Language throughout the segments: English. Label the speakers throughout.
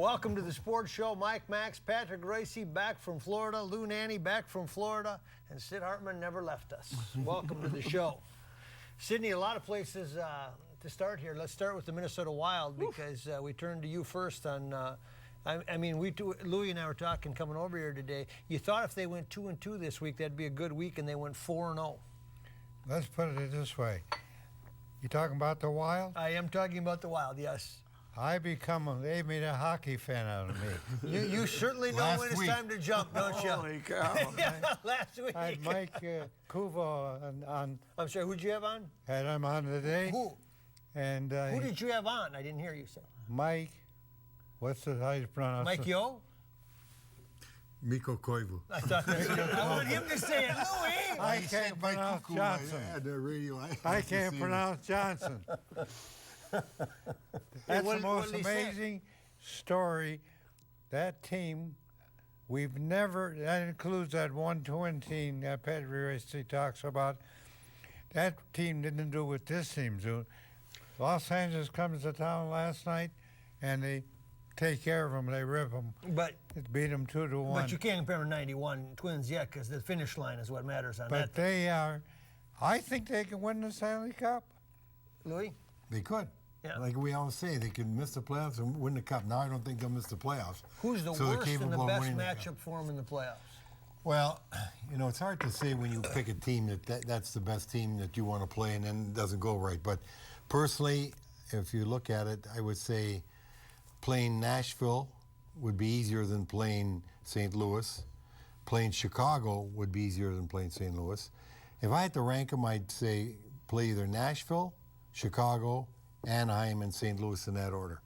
Speaker 1: Welcome to the sports show. Mike Max, Patrick Ricey back from Florida, Lou Nanny back from Florida, and Sid Hartman never left us. Welcome to the show. Sydney, a lot of places to start here. Let's start with the Minnesota Wild because we turned to you first on. I mean, Louie and I were talking coming over here today. You thought if they went 2-2 this week, that'd be a good week, and they went 4-0.
Speaker 2: Let's put it this way. You talking about the Wild?
Speaker 1: I am talking about the Wild, yes.
Speaker 2: They made a hockey fan out of me.
Speaker 1: You certainly know when it's time to jump, don't you?
Speaker 3: Holy cow.
Speaker 1: Yeah, last week.
Speaker 2: I had Mike Kuvo on.
Speaker 1: I'm sorry, who'd you have on?
Speaker 2: Had him on today.
Speaker 1: Who?
Speaker 2: And
Speaker 1: Who did you have on? I didn't hear you say.
Speaker 2: Mike, how you pronounce it?
Speaker 1: Mike Yo?
Speaker 4: Mikko Koivu.
Speaker 1: I thought I want him to say it, Louie.
Speaker 2: I can't pronounce Johnson.
Speaker 4: The radio.
Speaker 2: I can't pronounce Johnson. That's the most amazing story. That team, that includes that one twin team that Patrick Ricey talks about. That team didn't do what this team's doing. Los Angeles comes to town last night, and they take care of them. They rip them.
Speaker 1: But
Speaker 2: it beat them 2-1.
Speaker 1: But you can't compare them to 91 Twins yet because the finish line is what matters on that.
Speaker 2: But they are. I think they can win the Stanley Cup.
Speaker 1: Louis?
Speaker 4: They could.
Speaker 1: Yeah.
Speaker 4: Like we always say, they could miss the playoffs and win the cup. Now I don't think they'll miss the playoffs.
Speaker 1: Who's the worst and the best matchup for them in the playoffs?
Speaker 4: Well, you know, it's hard to say when you pick a team that's the best team that you want to play and then it doesn't go right. But personally, if you look at it, I would say playing Nashville would be easier than playing St. Louis. Playing Chicago would be easier than playing St. Louis. If I had to rank them, I'd say play either Nashville, Chicago, Anaheim, and St. Louis in that order.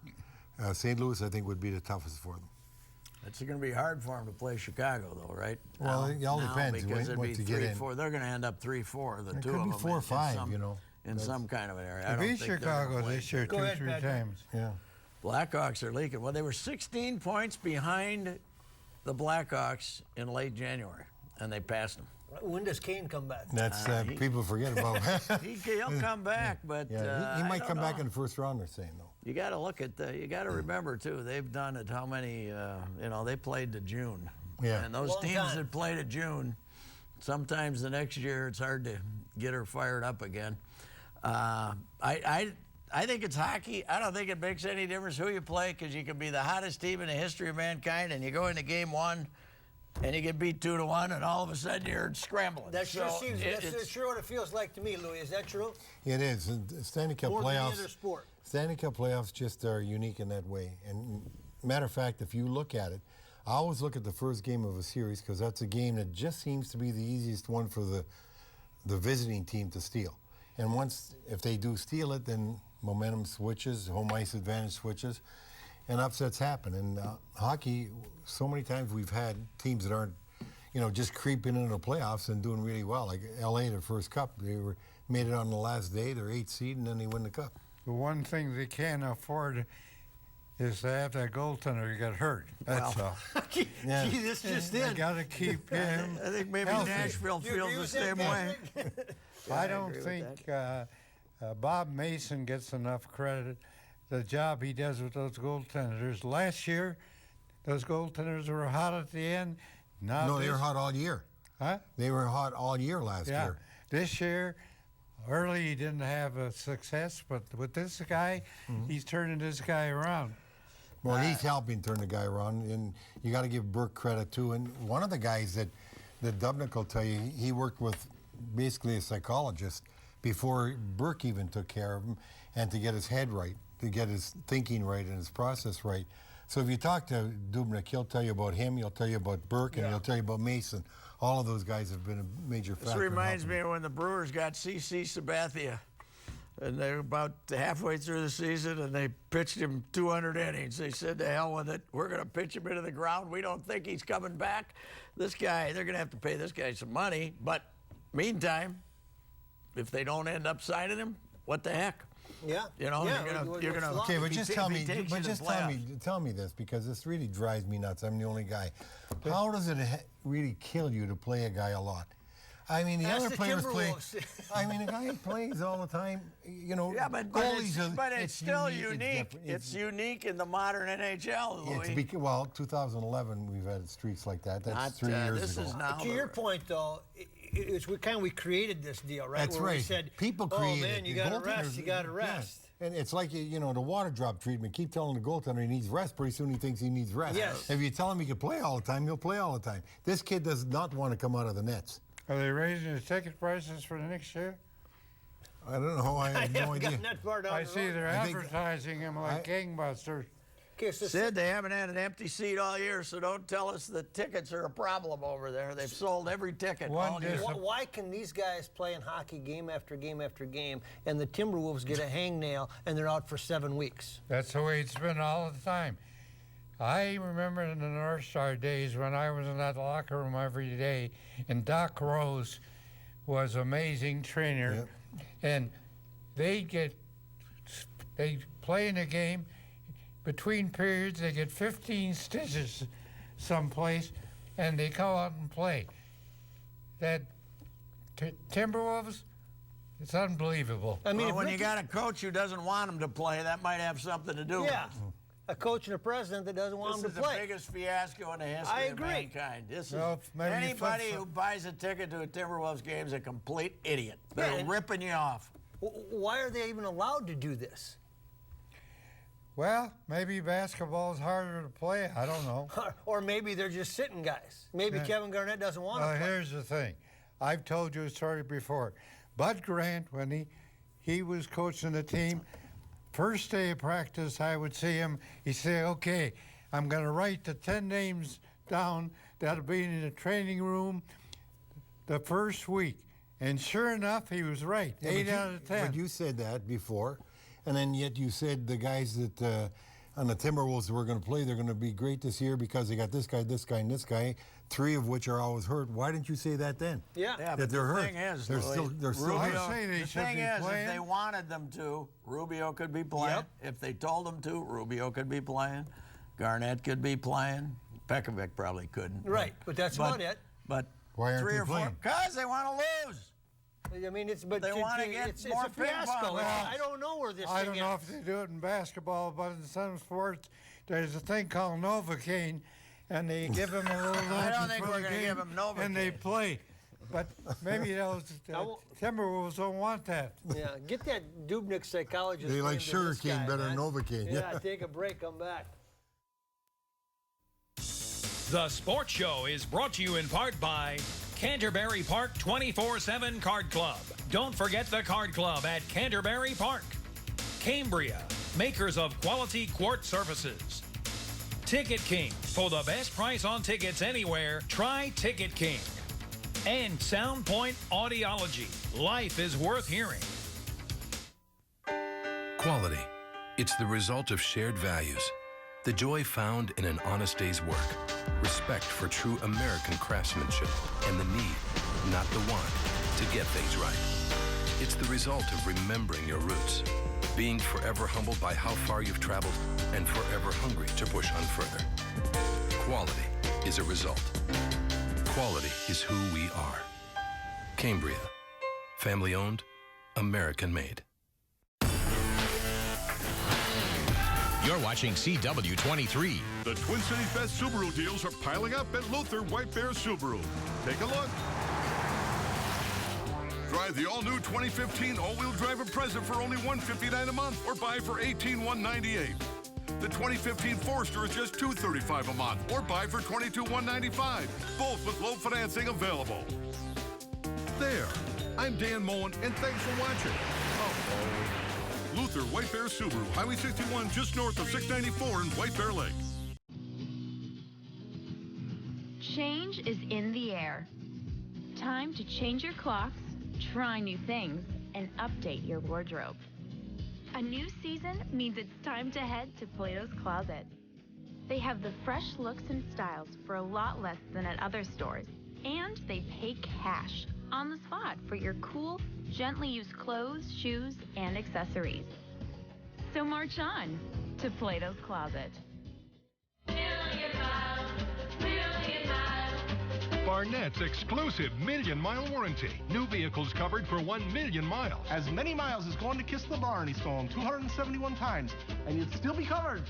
Speaker 4: St. Louis, I think, would be the toughest for them.
Speaker 3: It's going to be hard for them to play Chicago, though, right?
Speaker 4: Well, it all depends.
Speaker 3: Because it'd be
Speaker 4: to get
Speaker 3: 3-4. They're going to end up 3-4. The
Speaker 4: it
Speaker 3: two
Speaker 4: could
Speaker 3: of
Speaker 4: be
Speaker 3: them
Speaker 4: 4 or 5, you know.
Speaker 3: In some kind of an area.
Speaker 2: They beat Chicago this year 2-3 times.
Speaker 4: Yeah.
Speaker 3: Blackhawks are leaking. Well, they were 16 points behind the Blackhawks in late January, and they passed them.
Speaker 1: When does Kane come back?
Speaker 4: That's people forget about.
Speaker 3: He'll come back, but
Speaker 4: he might come back in the first round. They're saying though.
Speaker 3: You got to look at you got to remember too. They've done it. How many? They played to June.
Speaker 4: Yeah.
Speaker 3: And those teams that play to June, sometimes the next year it's hard to get her fired up again. I think it's hockey. I don't think it makes any difference who you play because you can be the hottest team in the history of mankind and you go into game one and you get beat 2-1 and all of a sudden you're scrambling.
Speaker 1: That sure seems, that's sure what it feels like to me, Louis. Is that true?
Speaker 4: It is. Stanley Cup
Speaker 1: More
Speaker 4: playoffs.
Speaker 1: than any other sport.
Speaker 4: Stanley Cup playoffs just are unique in that way. And matter of fact, if you look at it, I always look at the first game of a series because that's a game that just seems to be the easiest one for the visiting team to steal. And if they do steal it, then momentum switches, home ice advantage switches, and upsets happen. And hockey, so many times we've had teams that aren't, just creeping into the playoffs and doing really well. Like LA, their first cup, made it on the last day, they're 8th seed, and then they win the cup.
Speaker 2: The one thing they can't afford is to have that goaltender get hurt. That's all.
Speaker 1: Gee, this just in.
Speaker 2: You got to keep him
Speaker 3: I think maybe
Speaker 2: healthy.
Speaker 3: Nashville feels the same way.
Speaker 2: I don't think Bob Mason gets enough credit. The job he does with those goaltenders. Last year, those goaltenders were hot at the end.
Speaker 4: No, they were hot all year.
Speaker 2: Huh?
Speaker 4: They were hot all year last year.
Speaker 2: This year, early he didn't have a success, but with this guy, he's turning this guy around.
Speaker 4: Well, he's helping turn the guy around, and you got to give Burke credit too. And one of the guys that Dubnyk will tell you, he worked with basically a psychologist before Burke even took care of him, and to get his head right, to get his thinking right and his process right. So if you talk to Dubnyk, he'll tell you about him, he'll tell you about Burke, and he'll tell you about Mason. All of those guys have been a major factor.
Speaker 3: This reminds me of when the Brewers got C.C. Sabathia. And they're about halfway through the season, and they pitched him 200 innings. They said, to hell with it. We're going to pitch him into the ground. We don't think he's coming back. This guy, they're going to have to pay this guy some money. But meantime, if they don't end up signing him, what the heck?
Speaker 1: Yeah.
Speaker 3: You're going to.
Speaker 4: Okay, but just tell me this, because this really drives me nuts. I'm the only guy. How does it really kill you to play a guy a lot? I mean, the
Speaker 1: That's
Speaker 4: other
Speaker 1: the
Speaker 4: players play.
Speaker 1: Timberwolves.
Speaker 4: I mean, the guy plays all the time. You know,
Speaker 3: Yeah, but
Speaker 4: goalies are.
Speaker 3: it's still unique.
Speaker 4: different.
Speaker 3: It's unique in the modern NHL, Louis.
Speaker 4: Well, 2011, we've had streaks like that. That's
Speaker 3: Not,
Speaker 4: 3 years
Speaker 3: this
Speaker 4: ago.
Speaker 3: is now
Speaker 1: To your point, though, we created this deal, right?
Speaker 4: That's
Speaker 1: Where
Speaker 4: right.
Speaker 1: We said,
Speaker 4: People
Speaker 1: oh
Speaker 4: create
Speaker 1: man,
Speaker 4: it.
Speaker 1: you
Speaker 4: The
Speaker 1: got to rest.
Speaker 4: goaltenders-
Speaker 1: You got to
Speaker 4: yeah.
Speaker 1: rest.
Speaker 4: And it's like, you know, the water drop treatment. Keep telling the goaltender he needs rest. Pretty soon he thinks he needs rest.
Speaker 1: Yes.
Speaker 4: If you tell him he can play all the time, he'll play all the time. This kid does not want to come out of the nets.
Speaker 2: Are they raising the ticket prices for the next year?
Speaker 4: I don't know. I have no
Speaker 1: haven't
Speaker 4: idea.
Speaker 1: gotten that far down
Speaker 2: I
Speaker 1: the
Speaker 2: see
Speaker 1: road.
Speaker 2: they're
Speaker 4: I think-
Speaker 2: advertising them like gangbusters.
Speaker 1: Okay, so
Speaker 3: Sid, they haven't had an empty seat all year, so don't tell us the tickets are a problem over there. They've sold every ticket
Speaker 2: One
Speaker 3: all year.
Speaker 2: dis-
Speaker 1: Why can these guys play in hockey game after game after game, and the Timberwolves get a hangnail and they're out for 7 weeks?
Speaker 2: That's the way it's been all the time. I remember in the North Star days when I was in that locker room every day, and Doc Rose was amazing trainer, and they play in a game. Between periods, they get 15 stitches someplace, and they go out and play. That Timberwolves, it's unbelievable.
Speaker 1: I mean,
Speaker 3: Well,
Speaker 1: if
Speaker 3: when you
Speaker 1: Ricky-
Speaker 3: got a coach who doesn't want them to play, that might have something to do
Speaker 1: yeah,
Speaker 3: with it.
Speaker 1: a coach and a president that doesn't want
Speaker 3: This
Speaker 1: them
Speaker 3: is
Speaker 1: to
Speaker 3: the
Speaker 1: play.
Speaker 3: biggest fiasco in the history
Speaker 1: I
Speaker 3: of
Speaker 1: agree.
Speaker 3: mankind. This
Speaker 2: Well,
Speaker 3: is
Speaker 2: maybe
Speaker 3: anybody
Speaker 2: flip-
Speaker 3: who buys a ticket to a Timberwolves game is a complete idiot. They're
Speaker 1: Yeah, and-
Speaker 3: ripping you off.
Speaker 1: Why are they even allowed to do this?
Speaker 2: Well, maybe basketball's harder to play. I don't know.
Speaker 1: Or maybe they're just sitting guys. Maybe
Speaker 2: Yeah.
Speaker 1: Kevin Garnett doesn't want
Speaker 2: Well,
Speaker 1: to play.
Speaker 2: here's the thing. I've told you a story before. Bud Grant, when he was coaching the team, first day of practice, I would see him. He'd say, okay, I'm going to write the 10 names down that'll be in the training room the first week. And sure enough, he was right.
Speaker 4: Yeah,
Speaker 2: 8
Speaker 4: but
Speaker 2: out of 10.
Speaker 4: But you said that before, and then yet you said the guys that on the Timberwolves were going to play, they're going to be great this year because they got this guy, and this guy, 3 of which are always hurt. Why didn't you say that then?
Speaker 1: Yeah.
Speaker 3: Yeah,
Speaker 4: That
Speaker 3: but
Speaker 4: they're
Speaker 3: the
Speaker 4: hurt.
Speaker 3: thing is,
Speaker 4: They're
Speaker 3: Louis,
Speaker 4: still
Speaker 2: I
Speaker 3: Rubio,
Speaker 2: say they
Speaker 3: the
Speaker 2: should
Speaker 3: thing
Speaker 2: be
Speaker 3: is,
Speaker 2: playing.
Speaker 3: if they wanted them to, Rubio could be playing.
Speaker 1: Yep.
Speaker 3: If they told them to, Rubio could be playing. Garnett could be playing. Pekovic probably couldn't.
Speaker 1: Right, but that's about it.
Speaker 3: But
Speaker 4: Why aren't
Speaker 3: 3
Speaker 4: they
Speaker 3: or 4,
Speaker 4: playing?
Speaker 3: because they want to lose.
Speaker 1: I mean, it's but
Speaker 3: They wanna get
Speaker 1: it's
Speaker 3: more
Speaker 1: a fiasco.
Speaker 3: ping pong.
Speaker 1: I don't know where this
Speaker 2: I
Speaker 1: thing
Speaker 2: don't know
Speaker 1: is.
Speaker 2: if they do it in basketball, but in some sports, there's a thing called Novocaine, and they give them a little
Speaker 3: I don't
Speaker 2: lotion
Speaker 3: think
Speaker 2: for
Speaker 3: we're
Speaker 2: the
Speaker 3: gonna
Speaker 2: game,
Speaker 3: give 'em Novocaine.
Speaker 2: and they play. But maybe those
Speaker 1: won't-
Speaker 2: Timberwolves don't want that.
Speaker 1: Yeah, get that Dubnik psychologist.
Speaker 4: They like
Speaker 1: named to this
Speaker 4: sugarcane
Speaker 1: guy,
Speaker 4: better than
Speaker 1: man.
Speaker 4: Novocaine.
Speaker 1: Yeah, take a break, come back.
Speaker 5: The Sports Show is brought to you in part by Canterbury Park 24/7 Card Club. Don't forget the Card Club at Canterbury Park. Cambria, makers of quality quartz surfaces. Ticket King. For the best price on tickets anywhere, try Ticket King. And Soundpoint Audiology. Life is worth hearing.
Speaker 6: Quality. It's the result of shared values. The joy found in an honest day's work. Respect for true American craftsmanship and the need, not the want, to get things right. It's the result of remembering your roots, being forever humbled by how far you've traveled and forever hungry to push on further. Quality is a result. Quality is who we are. Cambria. Family owned, American made.
Speaker 7: You're watching CW-23.
Speaker 8: The Twin Cities' best Subaru deals are piling up at Luther White Bear Subaru. Take a look. Drive the all-new 2015 all-wheel drive Impreza for only $159 a month or buy for $18,198. The 2015 Forester is just $235 a month or buy for $22,195, both with low financing available. There. I'm Dan Mullen, and thanks for watching. Luther White Bear Subaru, Highway 61, just north of 694 in White Bear Lake.
Speaker 9: Change is in the air. Time to change your clocks, try new things, and update your wardrobe. A new season means it's time to head to Plato's Closet. They have the fresh looks and styles for a lot less than at other stores, and they pay cash on the spot for your cool, gently used clothes, shoes, and accessories. So march on to Plato's Closet.
Speaker 10: Barnett's exclusive million-mile warranty. New vehicles covered for 1 million miles.
Speaker 11: As many miles as going to Kiss the Barn, he's flown 271 times, and you'd still be covered.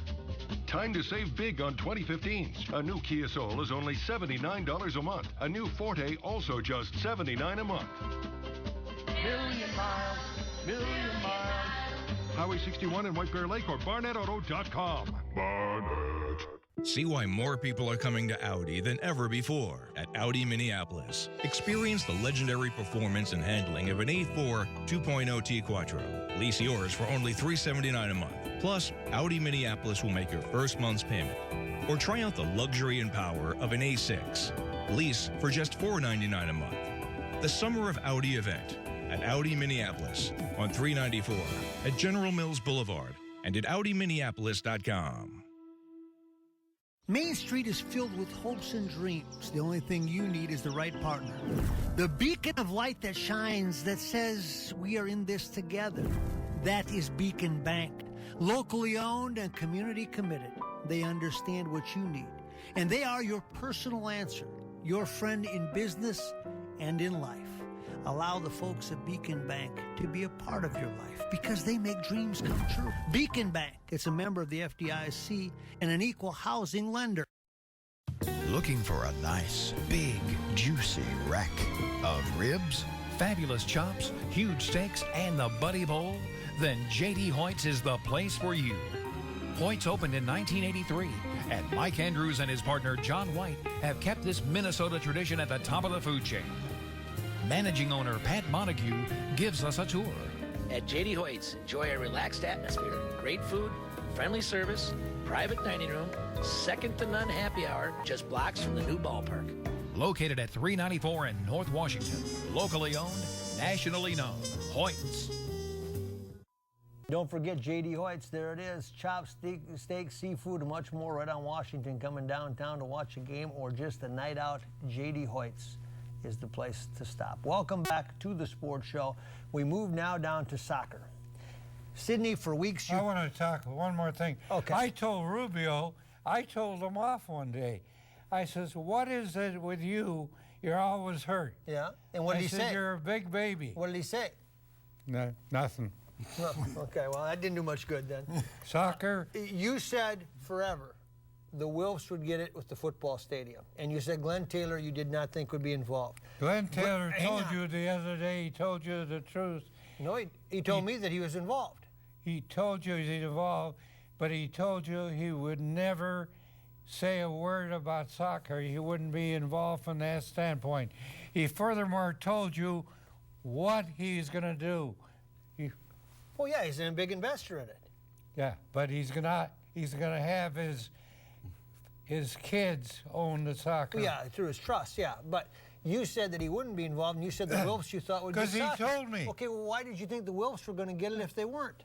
Speaker 10: Time to save big on 2015s. A new Kia Soul is only $79 a month. A new Forte also just $79 a month.
Speaker 11: Million miles, million miles.
Speaker 10: Highway 61 in White Bear Lake or BarnettAuto.com. Barnett.
Speaker 7: See why more people are coming to Audi than ever before at Audi Minneapolis. Experience the legendary performance and handling of an A4 2.0 T Quattro. Lease yours for only $379 a month. Plus, Audi Minneapolis will make your first month's payment. Or try out the luxury and power of an A6. Lease for just $499 a month. The Summer of Audi event at Audi Minneapolis on 394 at General Mills Boulevard and at AudiMinneapolis.com.
Speaker 1: Main Street is filled with hopes and dreams. The only thing you need is the right partner. The beacon of light that shines, that says we are in this together. That is Beacon Bank. Locally owned and community committed. They understand what you need. And they are your personal answer. Your friend in business and in life. Allow the folks at Beacon Bank to be a part of your life because they make dreams come true. Beacon Bank, it's a member of the FDIC and an equal housing lender.
Speaker 12: Looking for a nice, big, juicy rack of ribs?
Speaker 5: Fabulous chops, huge steaks, and the Buddy Bowl? Then J.D. Hoyt's is the place for you. Hoyt's opened in 1983, and Mike Andrews and his partner John White have kept this Minnesota tradition at the top of the food chain. Managing owner Pat Montague gives us a tour.
Speaker 13: At J.D. Hoyt's, enjoy a relaxed atmosphere, great food, friendly service, private dining room, second-to-none happy hour, just blocks from the new ballpark.
Speaker 5: Located at 394 in North Washington. Locally owned, nationally known. Hoyt's.
Speaker 1: Don't forget J.D. Hoyt's. There it is. Chops, steak, seafood, and much more right on Washington. Coming downtown to watch a game or just a night out, J.D. Hoyt's is the place to stop. Welcome back to the Sports Show. We move now down to soccer. Sydney, for weeks
Speaker 2: I want to talk one more thing.
Speaker 1: Okay.
Speaker 2: I told Rubio, I told him off one day. I says, what is it with you? You're always hurt.
Speaker 1: Yeah. And what did he say?
Speaker 2: You're a big baby.
Speaker 1: What did he say?
Speaker 2: No, nothing.
Speaker 1: No. Okay, well, that didn't do much good then.
Speaker 2: Soccer?
Speaker 1: You said forever the Wilfs would get it with the football stadium. And you said Glenn Taylor you did not think would be involved.
Speaker 2: Glenn Taylor told you the other day, he told you the truth.
Speaker 1: No, he told me that he was involved.
Speaker 2: He told you he's involved, but he told you he would never say a word about soccer. He wouldn't be involved from that standpoint. He furthermore told you what he's going to do.
Speaker 1: Well, yeah, he's a big investor in it.
Speaker 2: Yeah, but he's gonna have his kids own the soccer.
Speaker 1: Yeah, through his trust, yeah. But you said that he wouldn't be involved, and you said the Wilfs you thought would get soccer.
Speaker 2: Because he told me.
Speaker 1: Okay, well, why did you think the Wilfs were going to get it if they weren't?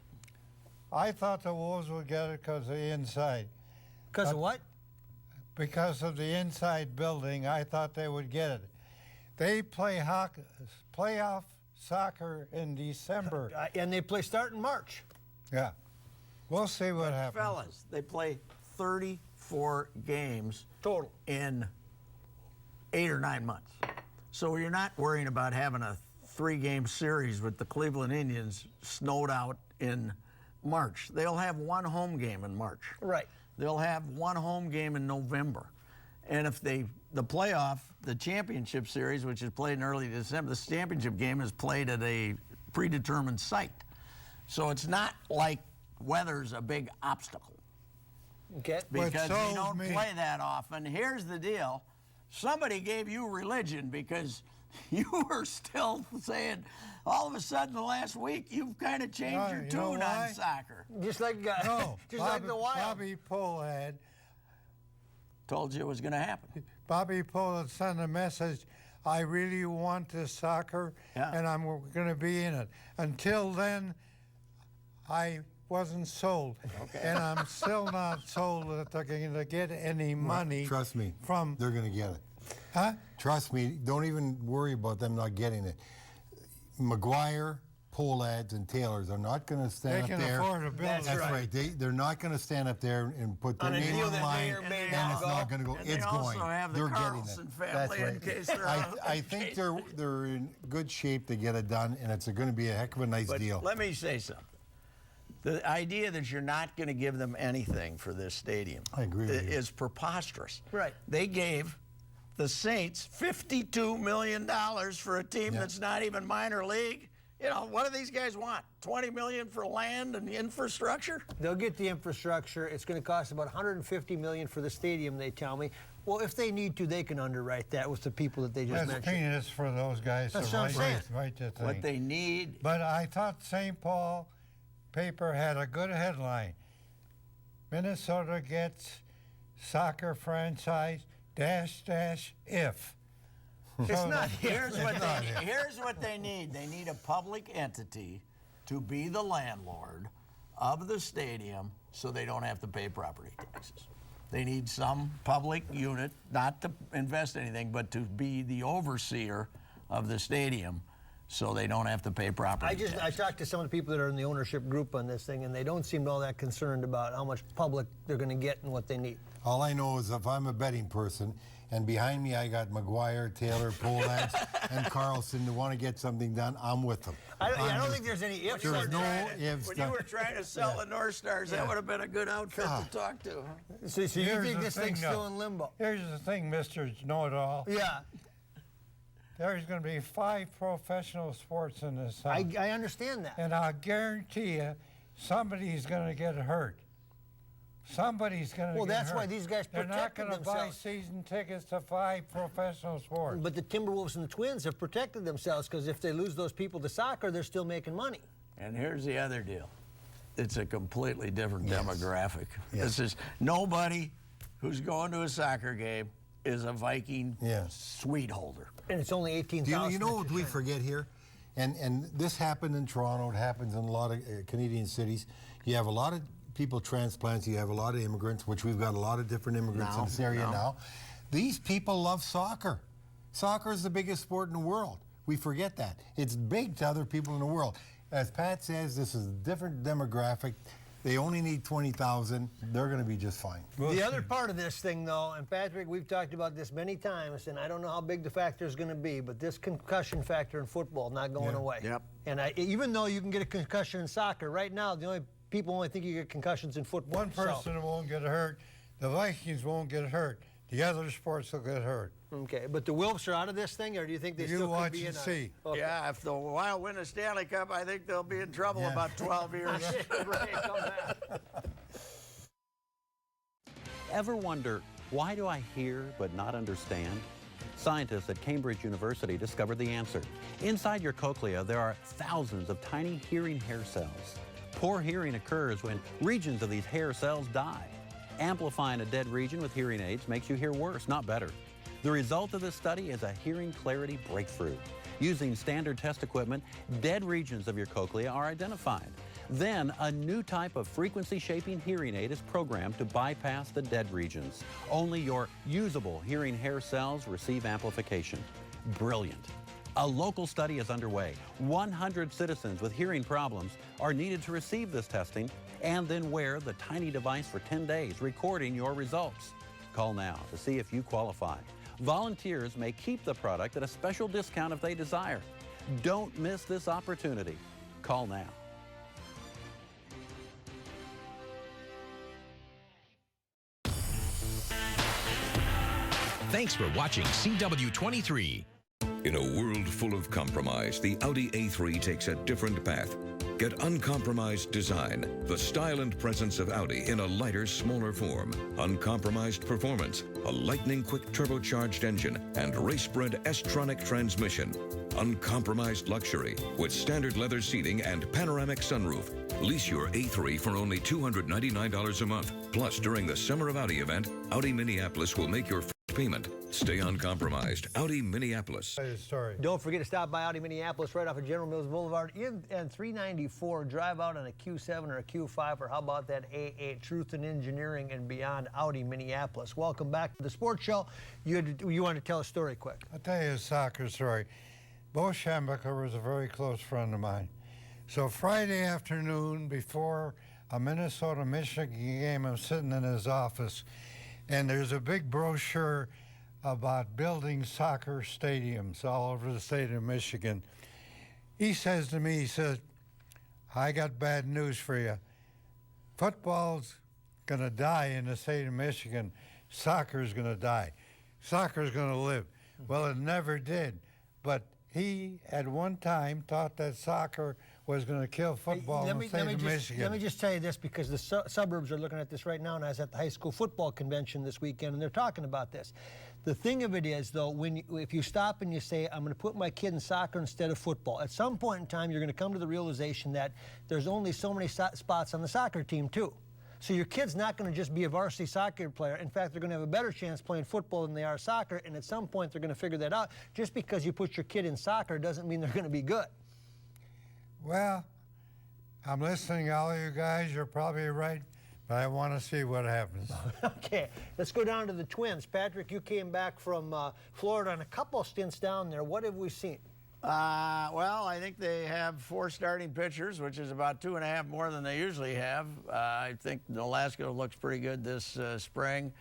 Speaker 2: I thought the Wolves would get it because of the inside.
Speaker 1: Because of what?
Speaker 2: Because of the inside building, I thought they would get it. They play playoff soccer in December.
Speaker 1: And they play start in March.
Speaker 2: Yeah. We'll see what happens.
Speaker 3: Fellas, they play 34 games
Speaker 1: total
Speaker 3: in 8 or 9 months. So you're not worrying about having a 3-game series with the Cleveland Indians snowed out in March. They'll have one home game in March.
Speaker 1: Right.
Speaker 3: They'll have one home game in November. And if the playoff, the championship series, which is played in early December, the championship game is played at a predetermined site. So it's not like weather's a big obstacle.
Speaker 1: Okay.
Speaker 3: Because they don't play that often. Here's the deal. Somebody gave you religion because you were still saying, all of a sudden the last week, you've kind of changed your tune on soccer.
Speaker 1: Just like like the Wild.
Speaker 2: Bobby Pohl had.
Speaker 3: Told you it was going to happen.
Speaker 2: Bobby Pohl had sent a message, I really want this soccer, and I'm going to be in it. Until then, I wasn't sold. Okay. And I'm still not sold that they're going to get any money.
Speaker 4: Trust me, they're going to get it.
Speaker 2: Huh?
Speaker 4: Trust me, don't even worry about them not getting it. McGuire, Pohlads and Taylors are not going to stand
Speaker 2: They
Speaker 4: up
Speaker 2: can
Speaker 4: there.
Speaker 2: afford to build
Speaker 1: That's
Speaker 2: it.
Speaker 4: That's right. They're not going to stand up there and put their
Speaker 1: On a
Speaker 4: name
Speaker 1: deal
Speaker 4: on the
Speaker 1: that may
Speaker 4: line.
Speaker 1: or may
Speaker 4: and
Speaker 1: not
Speaker 4: it's
Speaker 1: go.
Speaker 4: not going to go.
Speaker 3: And
Speaker 4: It's
Speaker 3: they
Speaker 4: going.
Speaker 3: also have the
Speaker 4: They're getting
Speaker 3: Carlson
Speaker 4: it.
Speaker 3: family
Speaker 4: That's
Speaker 3: in
Speaker 4: right.
Speaker 3: case they're
Speaker 4: I think they're in good shape to get it done, and it's going to be a heck of a nice
Speaker 3: But
Speaker 4: deal.
Speaker 3: let me say something. The idea that you're not going to give them anything for this stadium
Speaker 4: I agree with you.
Speaker 3: is preposterous.
Speaker 1: Right.
Speaker 3: They gave the Saints $52 million for a team
Speaker 4: Yeah.
Speaker 3: that's not even minor league. You know, what do these guys want? $20 million for land and infrastructure?
Speaker 1: They'll get the infrastructure. It's going to cost about $150 million for the stadium, they tell me. Well, if they need to, they can underwrite that with the people that they just
Speaker 2: That's
Speaker 1: mentioned.
Speaker 2: peanuts for those guys
Speaker 1: That's
Speaker 2: to
Speaker 1: what I'm saying.
Speaker 2: write the thing.
Speaker 3: What they need.
Speaker 2: But I thought St. Paul paper had a good headline. Minnesota gets soccer franchise if.
Speaker 1: It's not
Speaker 3: Here's what they need. They need a public entity to be the landlord of the stadium so they don't have to pay property taxes. They need some public unit, not to invest anything, but to be the overseer of the stadium so they don't have to pay property taxes.
Speaker 1: I talked to some of the people that are in the ownership group on this thing, and they don't seem all that concerned about how much public they're going to get and what they need.
Speaker 4: All I know is if I'm a betting person, and behind me I got McGuire, Taylor, Pohlads, and Carlson to want to get something done, I'm with them.
Speaker 1: I don't think there's any ifs.
Speaker 4: There's no ifs.
Speaker 3: When you were trying to sell the North Stars, that would have been a good outfit to talk to.
Speaker 1: So you
Speaker 2: Here's
Speaker 1: think
Speaker 2: the
Speaker 1: this
Speaker 2: thing,
Speaker 1: thing's
Speaker 2: though.
Speaker 1: still in limbo?
Speaker 2: Here's the thing, Mr. Know-It-All.
Speaker 1: Yeah,
Speaker 2: There's going to be 5 professional sports in this
Speaker 1: I
Speaker 2: house.
Speaker 1: understand that.
Speaker 2: And I'll guarantee you, somebody's going to get hurt. Somebody's going to
Speaker 1: Well,
Speaker 2: get
Speaker 1: that's
Speaker 2: hurt.
Speaker 1: why these guys
Speaker 2: They're not
Speaker 1: protected
Speaker 2: going to buy
Speaker 1: themselves.
Speaker 2: season tickets to 5 professional sports.
Speaker 1: But the Timberwolves and the Twins have protected themselves because if they lose those people to soccer, they're still making money.
Speaker 3: And here's the other deal. It's a completely different demographic.
Speaker 4: Yes.
Speaker 3: This is nobody who's going to a soccer game is a Viking suite holder.
Speaker 1: And it's only 18,000.
Speaker 4: You know what we forget here? And this happened in Toronto. It happens in a lot of Canadian cities. You have a lot of people transplants. You have a lot of immigrants, which we've got a lot of different immigrants in this area now. These people love soccer. Soccer is the biggest sport in the world. We forget that. It's big to other people in the world. As Pat says, this is a different demographic. They only need 20,000. They're going to be just fine.
Speaker 1: The other part of this thing, though, and Patrick, we've talked about this many times, and I don't know how big the factor is going to be, but this concussion factor in football not going away.
Speaker 3: Yep.
Speaker 1: And even though you can get a concussion in soccer, right now people only think you get concussions in football.
Speaker 2: One person won't get hurt. The Vikings won't get hurt. The other sports will get hurt.
Speaker 1: Okay, but the Wilfs are out of this thing, or do you think they still could be in
Speaker 2: and see.
Speaker 1: Okay.
Speaker 3: Yeah, if the Wild win a Stanley Cup, I think they'll be in trouble about 12 years.
Speaker 1: Right, come back.
Speaker 14: Ever wonder, why do I hear but not understand? Scientists at Cambridge University discovered the answer. Inside your cochlea, there are thousands of tiny hearing hair cells. Poor hearing occurs when regions of these hair cells die. Amplifying a dead region with hearing aids makes you hear worse, not better. The result of this study is a hearing clarity breakthrough. Using standard test equipment, dead regions of your cochlea are identified. Then, a new type of frequency-shaping hearing aid is programmed to bypass the dead regions. Only your usable hearing hair cells receive amplification. Brilliant. A local study is underway. 100 citizens with hearing problems are needed to receive this testing and then wear the tiny device for 10 days, recording your results. Call now to see if you qualify. Volunteers may keep the product at a special discount if they desire. Don't miss this opportunity. Call now.
Speaker 15: Thanks for watching CW-23.
Speaker 16: In a world full of compromise, the Audi A3 takes a different path. Get uncompromised design, the style and presence of Audi in a lighter, smaller form. Uncompromised performance, a lightning-quick turbocharged engine, and race-bred S-tronic transmission. Uncompromised luxury with standard leather seating and panoramic sunroof. Lease your A3 for only $299 a month. Plus, during the Summer of Audi event, Audi Minneapolis will make your first payment. Stay uncompromised. Audi Minneapolis.
Speaker 1: Don't forget to stop by Audi Minneapolis right off of General Mills Boulevard and 394. Drive out on a Q7 or a Q5, or how about that A8? Truth in Engineering and Beyond, Audi Minneapolis. Welcome back to the Sports Show. You want to tell a story quick.
Speaker 2: I'll tell you a soccer story. Bo Schembechler was a very close friend of mine. So Friday afternoon, before a Minnesota-Michigan game, I'm sitting in his office, and there's a big brochure about building soccer stadiums all over the state of Michigan. He says to me, he says, I got bad news for you. Football's going to die in the state of Michigan. Soccer's going to die. Soccer's going to live. Well, it never did. But he, at one time, thought that soccer was going to kill football in the state of Michigan.
Speaker 1: Let me just tell you this, because the suburbs are looking at this right now, and I was at the high school football convention this weekend, and they're talking about this. The thing of it is, though, if you stop and you say, I'm going to put my kid in soccer instead of football, at some point in time, you're going to come to the realization that there's only so many spots on the soccer team, too. So your kid's not going to just be a varsity soccer player. In fact, they're going to have a better chance playing football than they are soccer, and at some point, they're going to figure that out. Just because you put your kid in soccer doesn't mean they're going to be good.
Speaker 2: Well, I'm listening to all you guys. You're probably right, but I want to see what happens.
Speaker 1: Okay, let's go down to the Twins. Patrick, you came back from Florida on a couple of stints down there. What have we seen?
Speaker 3: Well, I think they have 4 starting pitchers, which is about 2.5 more than they usually have. I think Alaska looks pretty good this spring.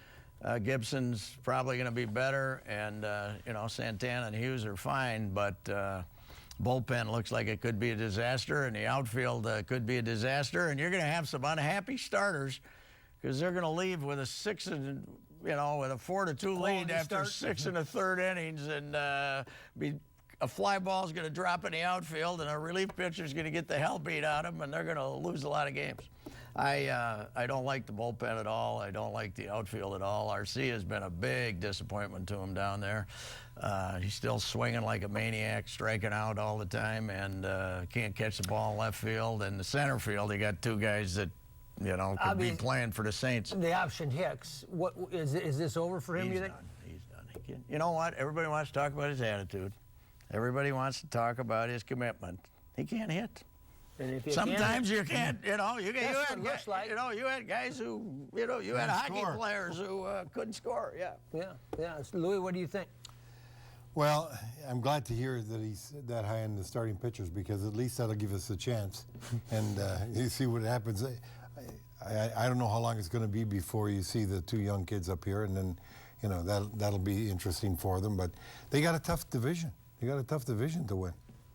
Speaker 3: Gibson's probably going to be better, and you know, Santana and Hughes are fine, but bullpen looks like it could be a disaster, and the outfield could be a disaster, and you're going to have some unhappy starters because they're going to leave with a 4-2 lead after 6 1/3 innings, and a fly ball is going to drop in the outfield, and a relief pitcher is going to get the hell beat out of them, and they're going to lose a lot of games. I don't like the bullpen at all. I don't like the outfield at all. RC has been a big disappointment to him down there. He's still swinging like a maniac, striking out all the time, and can't catch the ball in left field. And the center field, he got 2 guys that, you know, could be playing for the Saints.
Speaker 1: The option Hicks. What is this over for him?
Speaker 3: He's
Speaker 1: you think?
Speaker 3: Done. He's done. You know what? Everybody wants to talk about his attitude. Everybody wants to talk about his commitment. He can't hit. Sometimes you can't, you know, you had guys who, you know, you had hockey players who couldn't score,
Speaker 1: Yeah. Louis, what do you think?
Speaker 4: Well, I'm glad to hear that he's that high in the starting pitchers, because at least that'll give us a chance. And you see what happens. I don't know how long it's going to be before you see the 2 young kids up here, and then, you know, that'll be interesting for them. But they got a tough division. They got a tough division to win.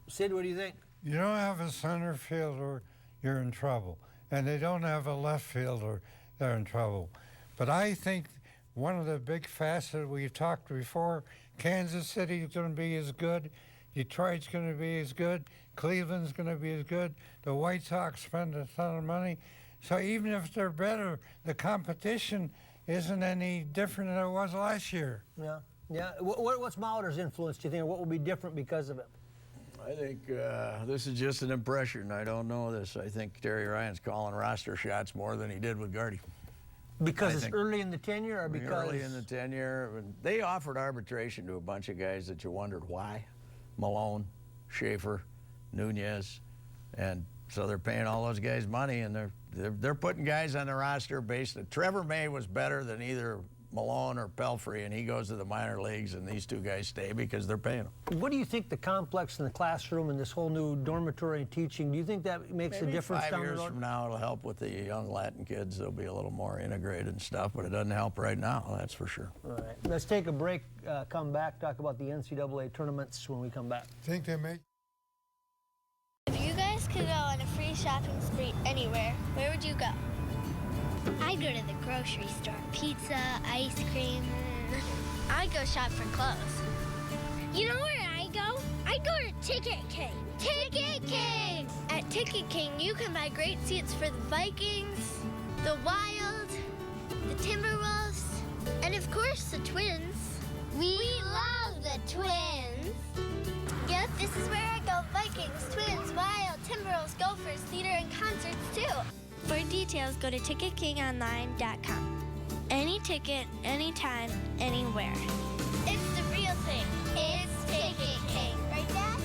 Speaker 1: Sid, what do you think?
Speaker 2: You don't have a center fielder, you're in trouble. And they don't have a left fielder, they're in trouble. But I think one of the big facets we've talked before, Kansas City is going to be as good, Detroit's going to be as good, Cleveland's going to be as good, the White Sox spend a ton of money. So even if they're better, the competition isn't any different than it was last year.
Speaker 1: Yeah. What's Mauder's influence, do you think, or what will be different because of it?
Speaker 3: I think this is just an impression. I don't know this. I think Terry Ryan's calling roster shots more than he did with Gardy.
Speaker 1: Because it's early in the tenure, or because
Speaker 3: early in the tenure? They offered arbitration to a bunch of guys that you wondered why. Malone, Schaefer, Nunez, and so they're paying all those guys money, and they're putting guys on the roster based on Trevor May was better than either Malone or Pelfrey, and he goes to the minor leagues, and these 2 guys stay because they're paying them.
Speaker 1: What do you think the complex in the classroom and this whole new dormitory and teaching, do you think that makes a difference down the road?
Speaker 3: 5 years from now, it'll help with the young Latin kids. They'll be a little more integrated and stuff, but it doesn't help right now, that's for sure.
Speaker 1: All right. Let's take a break, come back, talk about the NCAA tournaments when we come back.
Speaker 2: Think they make...
Speaker 17: If you guys could go on a free shopping spree anywhere, where would you go? I'd go to the grocery store. Pizza, ice cream. I'd go shop for clothes. You know where I go? I'd go to Ticket King. Ticket King! At Ticket King, you can buy great seats for the Vikings, the Wild, the Timberwolves, and of course the Twins. We love the Twins. Yep, this is where I go. Vikings, Twins, Wild, Timberwolves, Gophers, theater, and concerts too. For details, go to ticketkingonline.com. Any ticket, anytime, anywhere. It's the real thing. It's Ticket King. Right, Dad?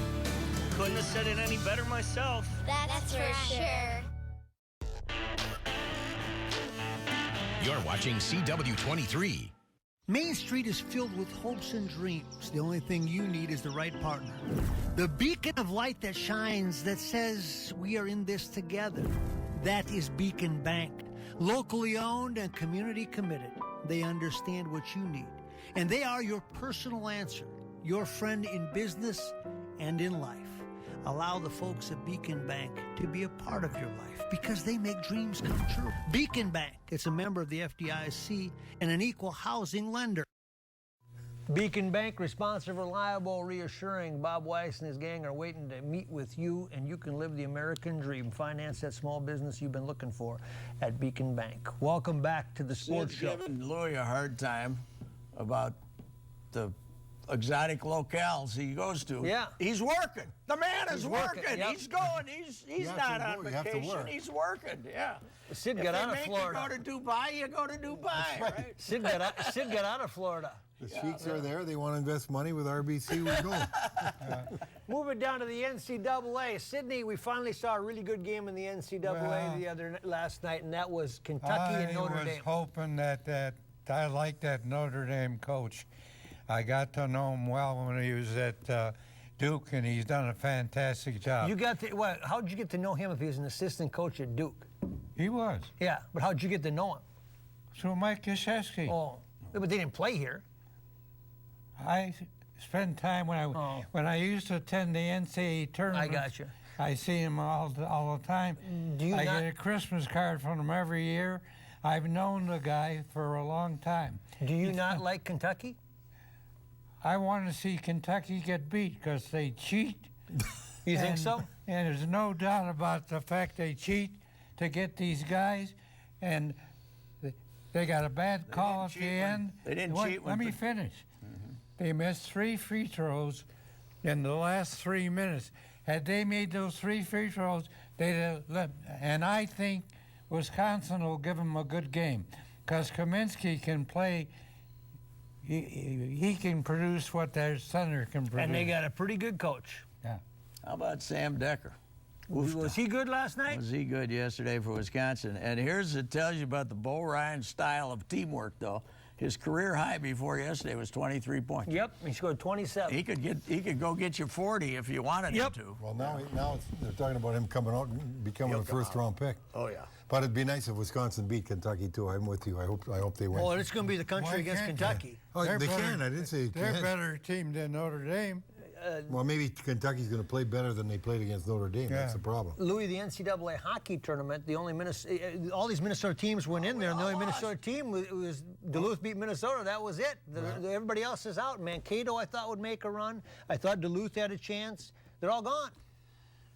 Speaker 18: Couldn't have said it any better myself.
Speaker 17: That's for sure.
Speaker 15: You're watching CW-23.
Speaker 1: Main Street is filled with hopes and dreams. The only thing you need is the right partner. The beacon of light that shines, that says we are in this together. That is Beacon Bank. Locally owned and community committed. They understand what you need. And they are your personal answer. Your friend in business and in life. Allow the folks at Beacon Bank to be a part of your life because they make dreams come true. Beacon Bank, it's a member of the FDIC and an equal housing lender. Beacon Bank, responsive, reliable, reassuring. Bob Weiss and his gang are waiting to meet with you, and you can live the American dream. Finance that small business you've been looking for at Beacon Bank. Welcome back to the Sports Show.
Speaker 3: Giving Louis a hard time about the exotic locales he goes to.
Speaker 1: Yeah.
Speaker 3: He's working. The man is working.
Speaker 1: Yep.
Speaker 3: He's going. He's not on vacation. He's working. Yeah.
Speaker 1: Sid
Speaker 3: if
Speaker 1: got
Speaker 3: they
Speaker 1: out of
Speaker 3: make
Speaker 1: Florida.
Speaker 3: You go to Dubai, you go to Dubai. Right.
Speaker 1: Sid got out of Florida.
Speaker 4: The Sheiks are there. They want to invest money with RBC. We go.
Speaker 1: Moving down to the NCAA. Sydney, we finally saw a really good game in the NCAA last night, and that was Kentucky and Notre Dame.
Speaker 2: I was hoping that I like that Notre Dame coach. I got to know him well when he was at Duke, and he's done a fantastic job.
Speaker 1: You got to, how'd you get to know him if he was an assistant coach at Duke?
Speaker 2: He was.
Speaker 1: Yeah, but how'd you get to know him?
Speaker 2: Through Mike Krzyzewski.
Speaker 1: Oh, but they didn't play here.
Speaker 2: I spent time when I used to attend the NCAA tournament.
Speaker 1: I got you.
Speaker 2: I see him all the time. I get a Christmas card from him every year. I've known the guy for a long time.
Speaker 1: Do you not like Kentucky?
Speaker 2: I want to see Kentucky get beat because they cheat.
Speaker 1: You think so?
Speaker 2: And there's no doubt about the fact they cheat to get these guys, and they got a bad call at the end.
Speaker 3: They didn't cheat.
Speaker 2: Let me finish. They missed 3 free throws in the last 3 minutes. Had they made those 3 free throws, they'd have left. And I think Wisconsin will give them a good game because Kaminsky can play. He can produce what their center can produce.
Speaker 1: And they got a pretty good coach.
Speaker 2: Yeah.
Speaker 3: How about Sam Decker?
Speaker 1: Was he good last night?
Speaker 3: Was he good yesterday for Wisconsin? And here's it tells you about the Bo Ryan style of teamwork, though. His career high before yesterday was 23 points.
Speaker 1: Yep, he scored 27.
Speaker 3: He could go get you 40 if you wanted him to.
Speaker 4: Well, now they're talking about him coming out and becoming a first-round pick.
Speaker 3: Oh yeah.
Speaker 4: But it'd be nice if Wisconsin beat Kentucky too. I'm with you. I hope they win.
Speaker 1: Well, it's going to be the country against Kentucky.
Speaker 4: Oh, they can. I didn't say
Speaker 2: they're a better team than Notre Dame.
Speaker 4: Well, maybe Kentucky's going to play better than they played against Notre Dame. Yeah. That's the problem.
Speaker 1: Louis, the NCAA hockey tournament, the only all these Minnesota teams went in there, and the only Minnesota team was Duluth beat Minnesota. That was it. Everybody else is out. Mankato, I thought, would make a run. I thought Duluth had a chance. They're all gone.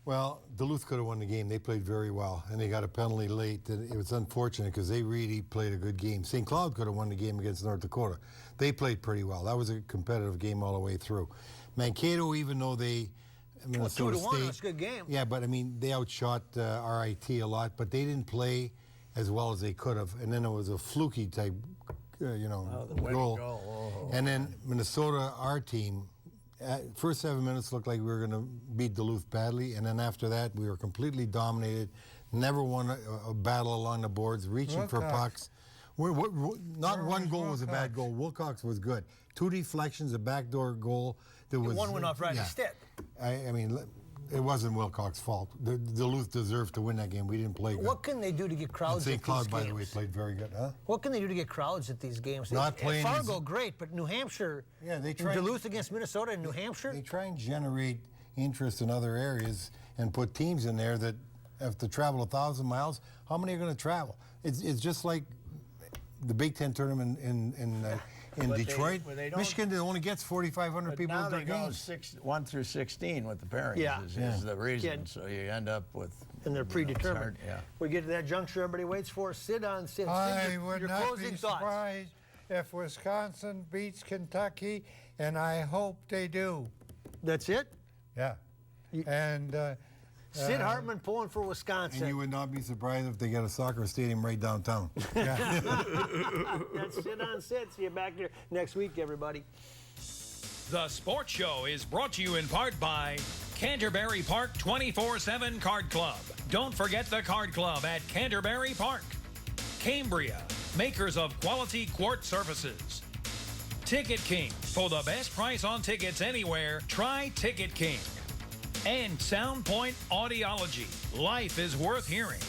Speaker 4: Well, Duluth could have won the game. They played very well, and they got a penalty late. It was unfortunate because they really played a good game. St. Cloud could have won the game against North Dakota. They played pretty well. That was a competitive game all the way through. Mankato, even though Minnesota State,
Speaker 1: 2-1, that's a good game.
Speaker 4: Yeah, but I mean they outshot RIT a lot, but they didn't play as well as they could have. And then it was a fluky type, goal.
Speaker 3: Oh.
Speaker 4: And then Minnesota, our team, first 7 minutes looked like we were going to beat Duluth badly, and then after that we were completely dominated. Never won a battle along the boards, reaching for pucks. Not one goal was a bad goal. Wilcox was good. 2 deflections, a backdoor goal.
Speaker 1: One went off Riley's stick.
Speaker 4: I mean, it wasn't Wilcox's fault. Duluth deserved to win that game. We didn't play good.
Speaker 1: What can they do to get crowds at these games?
Speaker 4: St. Cloud, by the way, played very good. Huh?
Speaker 1: What can they do to get crowds at these games?
Speaker 4: Not playing.
Speaker 1: Fargo, great, but New Hampshire.
Speaker 4: Yeah, they try.
Speaker 1: Duluth against Minnesota and New Hampshire.
Speaker 4: They try and generate interest in other areas and put teams in there that have to travel 1,000 miles. How many are going to travel? It's just like the Big Ten tournament in Detroit. Michigan only gets 4,500 people at their games.
Speaker 3: 1 through 16 with the pairings is the reason. So you end up with.
Speaker 1: And they're predetermined.
Speaker 3: Yeah.
Speaker 1: We get to that juncture everybody waits for. Sit on, sit.
Speaker 2: I would
Speaker 1: your
Speaker 2: not
Speaker 1: closing
Speaker 2: be
Speaker 1: thoughts.
Speaker 2: surprised if Wisconsin beats Kentucky, and I hope they do.
Speaker 1: That's it?
Speaker 2: Yeah. And
Speaker 1: Sid Hartman pulling for Wisconsin.
Speaker 4: And you would not be surprised if they get a soccer stadium right downtown.
Speaker 1: That's Sid on Sid. See you back there next week, everybody.
Speaker 5: The Sports Show is brought to you in part by Canterbury Park 24/7 Card Club. Don't forget the Card Club at Canterbury Park. Cambria, makers of quality quartz surfaces. Ticket King. For the best price on tickets anywhere, try Ticket King. And Sound Point Audiology. Life is worth hearing.